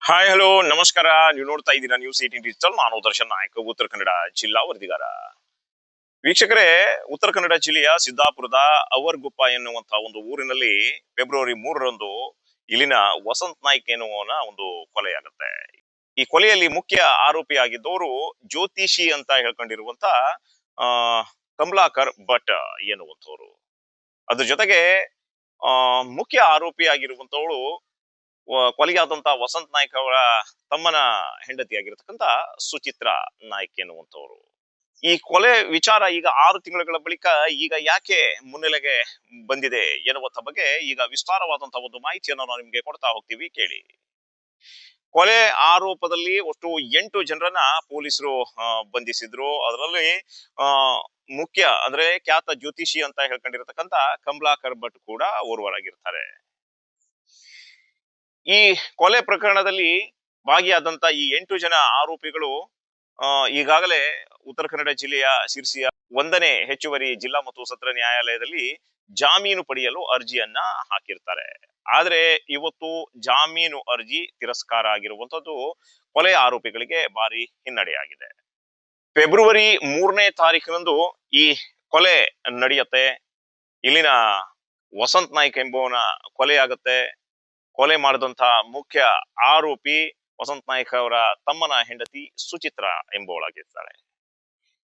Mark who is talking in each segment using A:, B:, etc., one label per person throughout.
A: Hi hello ನಮಸ್ಕಾರ. ನೀವು ನೋಡ್ತಾ ಇದ್ದೀರಾ ನ್ಯೂಸ್ 18 ಡಿಜಿಟಲ್. ನಾನು ದರ್ಶನ್ ನಾಯಕ್, ಉತ್ತರ ಕನ್ನಡ ಜಿಲ್ಲಾ ವರದಿಗಾರ. ವೀಕ್ಷಕರೇ, ಉತ್ತರ ಕನ್ನಡ ಜಿಲ್ಲೆಯ ಸಿದ್ದಾಪುರದ ಅವರ್ಗುಪ್ಪ ಎನ್ನುವಂತಹ ಒಂದು ಊರಿನಲ್ಲಿ ಫೆಬ್ರವರಿ 3ರಂದು ಇಲ್ಲಿನ ವಸಂತ್ ನಾಯ್ಕ್ ಎನ್ನುವನ ಒಂದು ಕೊಲೆಯಾಗುತ್ತೆ. ಈ ಕೊಲೆಯಲ್ಲಿ ಮುಖ್ಯ ಆರೋಪಿಯಾಗಿದ್ದವರು ಜ್ಯೋತಿಷಿ ಅಂತ ಹೇಳ್ಕೊಂಡಿರುವಂತ ಆ ಕಮಲಾಕರ್ ಭಟ್ ಎನ್ನುವಂಥವ್ರು. ಅದ್ರ ಜೊತೆಗೆ ಮುಖ್ಯ ಆರೋಪಿಯಾಗಿರುವಂತವಳು ಕೊಲೆಯಾದಂತ ವಸಂತ್ ನಾಯ್ಕ್ ಅವರ ತಮ್ಮನ ಹೆಂಡತಿಯಾಗಿರ್ತಕ್ಕಂತ ಸುಚಿತ್ರಾ ನಾಯ್ಕ್ ಎನ್ನುವಂತವರು. ಈ ಕೊಲೆ ವಿಚಾರ ಈಗ 6 ತಿಂಗಳ ಬಳಿಕ ಈಗ ಯಾಕೆ ಮುನ್ನೆಲೆಗೆ ಬಂದಿದೆ ಎನ್ನುವಂತ ಬಗ್ಗೆ ಈಗ ವಿಸ್ತಾರವಾದಂತಹ ಒಂದು ಮಾಹಿತಿಯನ್ನು ನಾವು ನಿಮ್ಗೆ ಕೊಡ್ತಾ ಹೋಗ್ತೀವಿ, ಕೇಳಿ. ಕೊಲೆ ಆರೋಪದಲ್ಲಿ ಒಟ್ಟು 8 ಜನರನ್ನ ಪೊಲೀಸರು ಬಂಧಿಸಿದ್ರು. ಅದರಲ್ಲಿ ಆ ಮುಖ್ಯ ಅಂದ್ರೆ ಖ್ಯಾತ ಜ್ಯೋತಿಷಿ ಅಂತ ಹೇಳ್ಕೊಂಡಿರತಕ್ಕಂತ ಕಮಲಾಕರ್ ಭಟ್ ಕೂಡ ಓರ್ವರಾಗಿರ್ತಾರೆ. ಈ ಕೊಲೆ ಪ್ರಕರಣದಲ್ಲಿ ಭಾಗಿಯಾದಂತ ಈ 8 ಜನ ಆರೋಪಿಗಳು ಈಗಾಗಲೇ ಉತ್ತರ ಕನ್ನಡ ಜಿಲ್ಲೆಯ ಶಿರ್ಸಿಯ 1ನೇ ಹೆಚ್ಚುವರಿ ಜಿಲ್ಲಾ ಮತ್ತು ಸತ್ರ ನ್ಯಾಯಾಲಯದಲ್ಲಿ ಜಾಮೀನು ಪಡೆಯಲು ಅರ್ಜಿಯನ್ನ ಹಾಕಿರ್ತಾರೆ. ಆದ್ರೆ ಇವತ್ತು ಜಾಮೀನು ಅರ್ಜಿ ತಿರಸ್ಕಾರ ಆಗಿರುವಂತದ್ದು ಕೊಲೆ ಆರೋಪಿಗಳಿಗೆ ಭಾರಿ ಹಿನ್ನಡೆಯಾಗಿದೆ. ಫೆಬ್ರವರಿ 3ನೇ ತಾರೀಕಿನಂದು ಈ ಕೊಲೆ ನಡೆಯುತ್ತೆ. ಇಲ್ಲಿನ ವಸಂತ್ ನಾಯ್ಕ್ ಎಂಬುವನ ಕೊಲೆ ಆಗುತ್ತೆ. ಕೊಲೆ ಮಾಡಿದಂತಹ ಮುಖ್ಯ ಆರೋಪಿ ವಸಂತ್ ನಾಯ್ಕ್ ಅವರ ತಮ್ಮನ ಹೆಂಡತಿ ಸುಚಿತ್ರಾ ಎಂಬುವಳಾಗಿರ್ತಾಳೆ.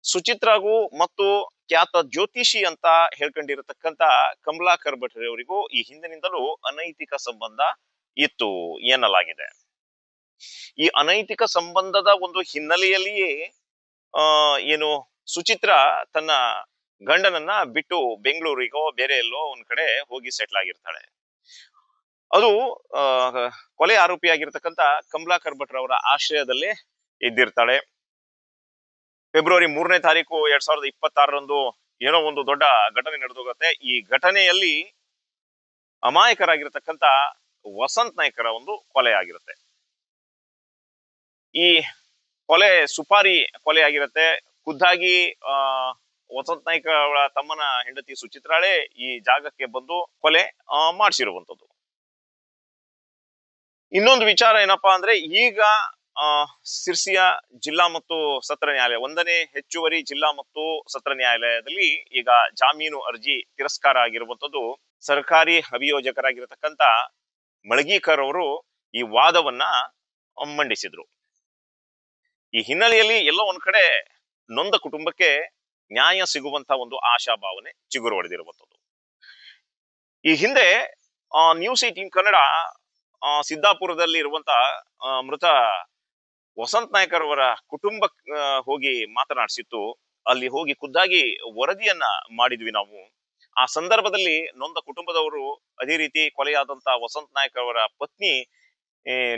A: ಸುಚಿತ್ರಾಗೂ ಮತ್ತು ಖ್ಯಾತ ಜ್ಯೋತಿಷಿ ಅಂತ ಹೇಳ್ಕೊಂಡಿರತಕ್ಕಂತ ಕಮಲಾಕರ್ ಭಟ್ ಅವರಿಗೂ ಈ ಹಿಂದಿನಿಂದಲೂ ಅನೈತಿಕ ಸಂಬಂಧ ಇತ್ತು ಎನ್ನಲಾಗಿದೆ. ಈ ಅನೈತಿಕ ಸಂಬಂಧದ ಒಂದು ಹಿನ್ನೆಲೆಯಲ್ಲಿಯೇ ಏನು ಸುಚಿತ್ರಾ ತನ್ನ ಗಂಡನನ್ನ ಬಿಟ್ಟು ಬೆಂಗಳೂರಿಗೋ ಬೇರೆ ಎಲ್ಲೋ ಒಂದ್ ಕಡೆ ಹೋಗಿ ಸೆಟ್ಲ್ ಆಗಿರ್ತಾಳೆ. ಅದು ಕೊಲೆ ಆರೋಪಿಯಾಗಿರ್ತಕ್ಕಂತ ಕಮಲಾಕರ್ ಭಟ್ ಅವರ ಆಶ್ರಯದಲ್ಲೇ ಇದ್ದಿರ್ತಾಳೆ. ಫೆಬ್ರವರಿ 3ನೇ ತಾರೀಕು 2026ರಂದು ಏನೋ ಒಂದು ದೊಡ್ಡ ಘಟನೆ ನಡೆದೋಗತ್ತೆ. ಈ ಘಟನೆಯಲ್ಲಿ ಅಮಾಯಕರಾಗಿರ್ತಕ್ಕಂತ ವಸಂತ್ ನಾಯ್ಕರ ಒಂದು ಕೊಲೆ ಆಗಿರುತ್ತೆ. ಈ ಕೊಲೆ ಸುಪಾರಿ ಕೊಲೆ ಆಗಿರುತ್ತೆ. ಖುದ್ದಾಗಿ ವಸಂತ್ ನಾಯ್ಕ ಅವರ ತಮ್ಮನ ಹೆಂಡತಿ ಸುಚಿತ್ರಾಳೆ ಈ ಜಾಗಕ್ಕೆ ಬಂದು ಕೊಲೆ ಮಾಡಿಸಿರುವಂತದ್ದು. ಇನ್ನೊಂದು ವಿಚಾರ ಏನಪ್ಪಾ ಅಂದ್ರೆ, ಈಗ ಸಿರ್ಸಿಯ ಜಿಲ್ಲಾ ಮತ್ತು ಸತ್ರ ನ್ಯಾಯಾಲಯ 1ನೇ ಹೆಚ್ಚುವರಿ ಜಿಲ್ಲಾ ಮತ್ತು ಸತ್ರ ನ್ಯಾಯಾಲಯದಲ್ಲಿ ಈಗ ಜಾಮೀನು ಅರ್ಜಿ ತಿರಸ್ಕಾರ ಆಗಿರುವಂತದ್ದು. ಸರ್ಕಾರಿ ಅಭಿಯೋಜಕರಾಗಿರತಕ್ಕಂತ ಮಳಗೀಕರ್ ಅವರು ಈ ವಾದವನ್ನ ಮಂಡಿಸಿದ್ರು. ಈ ಹಿನ್ನೆಲೆಯಲ್ಲಿ ಎಲ್ಲೋ ಒಂದ್ ಕಡೆ ನೊಂದ ಕುಟುಂಬಕ್ಕೆ ನ್ಯಾಯ ಸಿಗುವಂತ ಒಂದು ಆಶಾಭಾವನೆ ಚಿಗುರು ಹೊಡೆದಿರುವಂತದ್ದು. ಈ ಹಿಂದೆ ನ್ಯೂಸ್ 18 ಕನ್ನಡ ಸಿದ್ದಾಪುರದಲ್ಲಿ ಇರುವಂತ ಮೃತ ವಸಂತ್ ನಾಯ್ಕರ್ ಅವರ ಕುಟುಂಬ ಹೋಗಿ ಮಾತನಾಡಿಸಿತ್ತು. ಅಲ್ಲಿ ಹೋಗಿ ಖುದ್ದಾಗಿ ವರದಿಯನ್ನ ಮಾಡಿದ್ವಿ ನಾವು. ಆ ಸಂದರ್ಭದಲ್ಲಿ ನೊಂದ ಕುಟುಂಬದವರು, ಅದೇ ರೀತಿ ಕೊಲೆಯಾದಂತ ವಸಂತ್ ನಾಯ್ಕ್ ಅವರ ಪತ್ನಿ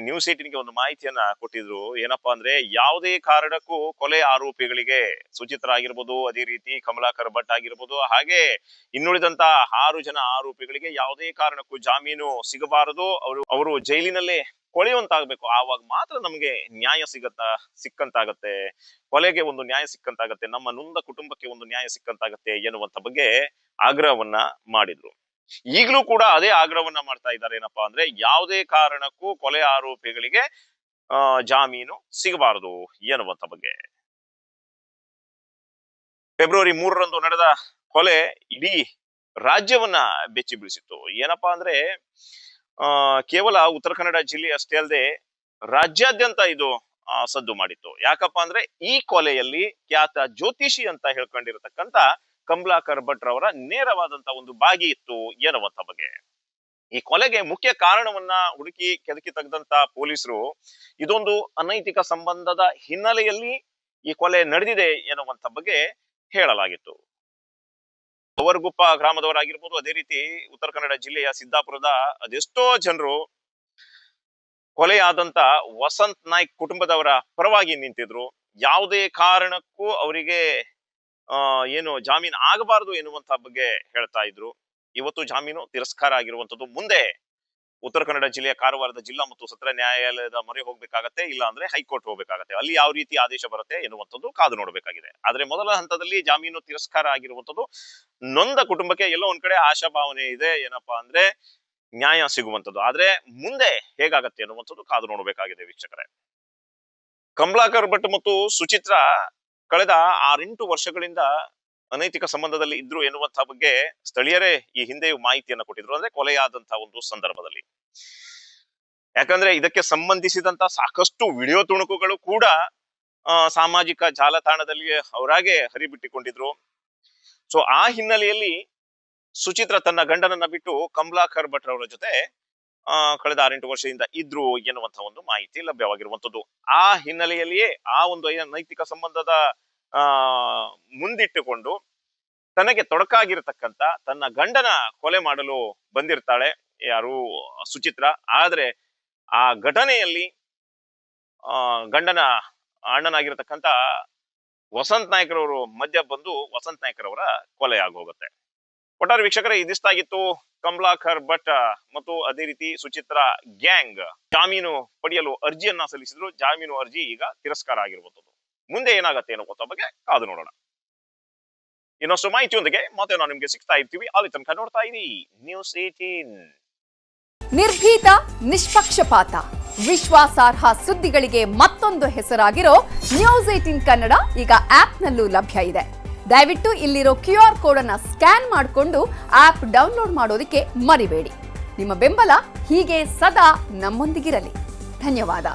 A: ನ್ಯೂಸ್ 18ಗೆ ಒಂದು ಮಾಹಿತಿಯನ್ನ ಕೊಟ್ಟಿದ್ರು. ಏನಪ್ಪಾ ಅಂದ್ರೆ, ಯಾವುದೇ ಕಾರಣಕ್ಕೂ ಕೊಲೆ ಆರೋಪಿಗಳಿಗೆ ಸುಚಿತ್ರ ಆಗಿರ್ಬೋದು, ಅದೇ ರೀತಿ ಕಮಲಾಕರ್ ಭಟ್ ಆಗಿರ್ಬೋದು, ಹಾಗೆ ಇನ್ನುಳಿದಂತ 6 ಜನ ಆರೋಪಿಗಳಿಗೆ ಯಾವುದೇ ಕಾರಣಕ್ಕೂ ಜಾಮೀನು ಸಿಗಬಾರದು. ಅವರು ಜೈಲಿನಲ್ಲೇ ಕೊಳೆಯುವಂತಾಗ್ಬೇಕು. ಆವಾಗ ಮಾತ್ರ ನಮ್ಗೆ ನ್ಯಾಯ ಸಿಕ್ಕಂತಾಗತ್ತೆ, ಕೊಲೆಗೆ ಒಂದು ನ್ಯಾಯ ಸಿಕ್ಕಂತಾಗತ್ತೆ, ನಮ್ಮ ನೊಂದ ಕುಟುಂಬಕ್ಕೆ ಒಂದು ನ್ಯಾಯ ಸಿಕ್ಕಂತಾಗತ್ತೆ ಎನ್ನುವಂತ ಬಗ್ಗೆ ಆಗ್ರಹವನ್ನ ಮಾಡಿದ್ರು. ಈಗಲೂ ಕೂಡ ಅದೇ ಆಗ್ರಹವನ್ನ ಮಾಡ್ತಾ ಇದ್ದಾರೆ. ಏನಪ್ಪಾ ಅಂದ್ರೆ, ಯಾವುದೇ ಕಾರಣಕ್ಕೂ ಕೊಲೆ ಆರೋಪಿಗಳಿಗೆ ಜಾಮೀನು ಸಿಗಬಾರದು ಎನ್ನುವಂತ ಬಗ್ಗೆ. ಫೆಬ್ರವರಿ 3ರಂದು ನಡೆದ ಕೊಲೆ ಇಡೀ ರಾಜ್ಯವನ್ನ ಬೆಚ್ಚಿ ಬೀಳಿಸಿತ್ತು. ಏನಪ್ಪಾ ಅಂದ್ರೆ, ಕೇವಲ ಉತ್ತರ ಕನ್ನಡ ಜಿಲ್ಲೆ ಅಷ್ಟೇ ಅಲ್ಲದೆ ರಾಜ್ಯಾದ್ಯಂತ ಇದು ಸದ್ದು ಮಾಡಿತ್ತು. ಯಾಕಪ್ಪ ಅಂದ್ರೆ, ಈ ಕೊಲೆಯಲ್ಲಿ ಖ್ಯಾತ ಜ್ಯೋತಿಷಿ ಅಂತ ಹೇಳ್ಕೊಂಡಿರತಕ್ಕಂತ ಕಮಲಾಕರ್ ಭಟ್ ರವರ ನೇರವಾದಂತ ಒಂದು ಭಾಗಿ ಇತ್ತು ಎನ್ನುವಂತ ಬಗ್ಗೆ. ಈ ಕೊಲೆಗೆ ಮುಖ್ಯ ಕಾರಣವನ್ನ ಹುಡುಕಿ ಕೆದಕಿ ತೆಗೆದಂತ ಪೊಲೀಸರು ಇದೊಂದು ಅನೈತಿಕ ಸಂಬಂಧದ ಹಿನ್ನೆಲೆಯಲ್ಲಿ ಈ ಕೊಲೆ ನಡೆದಿದೆ ಎನ್ನುವಂತ ಬಗ್ಗೆ ಹೇಳಲಾಗಿತ್ತು. ಅವರ್ಗುಪ್ಪ ಗ್ರಾಮದವರಾಗಿರ್ಬೋದು, ಅದೇ ರೀತಿ ಉತ್ತರ ಕನ್ನಡ ಜಿಲ್ಲೆಯ ಸಿದ್ದಾಪುರದ ಅದೆಷ್ಟೋ ಜನರು ಕೊಲೆಯಾದಂತ ವಸಂತ್ ನಾಯ್ಕ್ ಕುಟುಂಬದವರ ಪರವಾಗಿ ನಿಂತಿದ್ರು. ಯಾವುದೇ ಕಾರಣಕ್ಕೂ ಅವರಿಗೆ ಏನು ಜಾಮೀನು ಆಗಬಾರದು ಎನ್ನುವಂತ ಬಗ್ಗೆ ಹೇಳ್ತಾ ಇದ್ರು. ಇವತ್ತು ಜಾಮೀನು ತಿರಸ್ಕಾರ ಆಗಿರುವಂತದ್ದು. ಮುಂದೆ ಉತ್ತರ ಕನ್ನಡ ಜಿಲ್ಲೆಯ ಕಾರವಾರದ ಜಿಲ್ಲಾ ಮತ್ತು ಸತ್ರ ನ್ಯಾಯಾಲಯದ ಮೊರೆ ಹೋಗ್ಬೇಕಾಗತ್ತೆ, ಇಲ್ಲ ಅಂದ್ರೆ ಹೈಕೋರ್ಟ್ ಹೋಗ್ಬೇಕಾಗತ್ತೆ. ಅಲ್ಲಿ ಯಾವ ರೀತಿ ಆದೇಶ ಬರುತ್ತೆ ಎನ್ನುವಂಥದ್ದು ಕಾದು ನೋಡ್ಬೇಕಾಗಿದೆ. ಆದ್ರೆ ಮೊದಲ ಹಂತದಲ್ಲಿ ಜಾಮೀನು ತಿರಸ್ಕಾರ ಆಗಿರುವಂತದ್ದು ನೊಂದ ಕುಟುಂಬಕ್ಕೆ ಎಲ್ಲೋ ಒಂದ್ ಕಡೆ ಆಶಾಭಾವನೆ ಇದೆ. ಏನಪ್ಪಾ ಅಂದ್ರೆ, ನ್ಯಾಯ ಸಿಗುವಂಥದ್ದು. ಆದ್ರೆ ಮುಂದೆ ಹೇಗಾಗತ್ತೆ ಅನ್ನುವಂಥದ್ದು ಕಾದು ನೋಡಬೇಕಾಗಿದೆ ವೀಕ್ಷಕರೇ. ಕಮಲಾಕರ್ ಭಟ್ ಮತ್ತು ಸುಚಿತ್ರಾ ಕಳೆದ 6-8 ವರ್ಷಗಳಿಂದ ಅನೈತಿಕ ಸಂಬಂಧದಲ್ಲಿ ಇದ್ರು ಎನ್ನುವಂತಹ ಬಗ್ಗೆ ಸ್ಥಳೀಯರೇ ಈ ಹಿಂದೆಯೂ ಮಾಹಿತಿಯನ್ನು ಕೊಟ್ಟಿದ್ರು, ಅಂದ್ರೆ ಕೊಲೆಯಾದಂತಹ ಒಂದು ಸಂದರ್ಭದಲ್ಲಿ. ಯಾಕಂದ್ರೆ ಇದಕ್ಕೆ ಸಂಬಂಧಿಸಿದಂತ ಸಾಕಷ್ಟು ವಿಡಿಯೋ ತುಣುಕುಗಳು ಕೂಡ ಸಾಮಾಜಿಕ ಜಾಲತಾಣದಲ್ಲಿ ಅವರಾಗೆ ಹರಿಬಿಟ್ಟಿಕೊಂಡಿದ್ರು. ಸೊ ಆ ಹಿನ್ನೆಲೆಯಲ್ಲಿ ಸುಚಿತ್ರಾ ತನ್ನ ಗಂಡನನ್ನ ಬಿಟ್ಟು ಕಮಲಾಕರ್ ಭಟ್ ಅವರ ಜೊತೆ ಕಳೆದ 6-8 ವರ್ಷದಿಂದ ಇದ್ರು ಎನ್ನುವಂತಹ ಒಂದು ಮಾಹಿತಿ ಲಭ್ಯವಾಗಿರುವಂತದ್ದು. ಆ ಹಿನ್ನೆಲೆಯಲ್ಲಿಯೇ ಆ ಒಂದು ನೈತಿಕ ಸಂಬಂಧದ ಮುಂದಿಟ್ಟುಕೊಂಡು ತನಗೆ ತೊಡಕಾಗಿರತಕ್ಕಂತ ತನ್ನ ಗಂಡನ ಕೊಲೆ ಮಾಡಲು ಬಂದಿರ್ತಾಳೆ ಯಾರು ಸುಚಿತ್ರಾ. ಆದ್ರೆ ಆ ಘಟನೆಯಲ್ಲಿ ಗಂಡನ ಅಣ್ಣನಾಗಿರತಕ್ಕಂತ ವಸಂತ್ ನಾಯ್ಕರವರು ಮಧ್ಯ ಬಂದು ವಸಂತ್ ನಾಯ್ಕರವರ ಕೊಲೆ ಆಗೋಗುತ್ತೆ. ಒಟ್ಟಾರೆ ವೀಕ್ಷಕರೇ, ಇದಿಷ್ಟಾಗಿತ್ತು ಕಮಲಾಕರ್ ಭಟ್ ಮತ್ತು ಅದೇ ರೀತಿ ಸುಚಿತ್ರಾ ಗ್ಯಾಂಗ್ ಜಾಮೀನು ಪಡೆಯಲು ಅರ್ಜಿಯನ್ನ ಸಲ್ಲಿಸಿದ್ರು. ಜಾಮೀನು ಅರ್ಜಿ ಈಗ ತಿರಸ್ಕಾರ ಆಗಿರುವಂತದ್ದು. ಮುಂದೆ ಏನಾಗತ್ತೆ ಅನ್ನೋ ಬಗ್ಗೆ ಕಾದು ನೋಡೋಣ. ಇನ್ನಷ್ಟು ಮಾಹಿತಿಯೊಂದಿಗೆ ಮತ್ತೆ ನಾವು ನಿಮ್ಗೆ ಸಿಗ್ತಾ ಇರ್ತೀವಿ. ಅಲ್ಲಿ ತನಕ ನೋಡ್ತಾ ಇರಿ ನ್ಯೂಸ್ 18.
B: ನಿರ್ಭೀತ, ನಿಷ್ಪಕ್ಷಪಾತ, ವಿಶ್ವಾಸಾರ್ಹ ಸುದ್ದಿಗಳಿಗೆ ಮತ್ತೊಂದು ಹೆಸರಾಗಿರೋ ನ್ಯೂಸ್ 18 ಕನ್ನಡ ಈಗ ಆಪ್ನಲ್ಲೂ ಲಭ್ಯ ಇದೆ. ದಯವಿಟ್ಟು ಇಲ್ಲಿರೋ QR ಕೋಡ್ ಅನ್ನ ಸ್ಕ್ಯಾನ್ ಮಾಡಿಕೊಂಡು ಆಪ್ ಡೌನ್ಲೋಡ್ ಮಾಡೋದಕ್ಕೆ ಮರಿಬೇಡಿ. ನಿಮ್ಮ ಬೆಂಬಲ ಹೀಗೆ ಸದಾ ನಮ್ಮೊಂದಿಗಿರಲಿ. ಧನ್ಯವಾದ.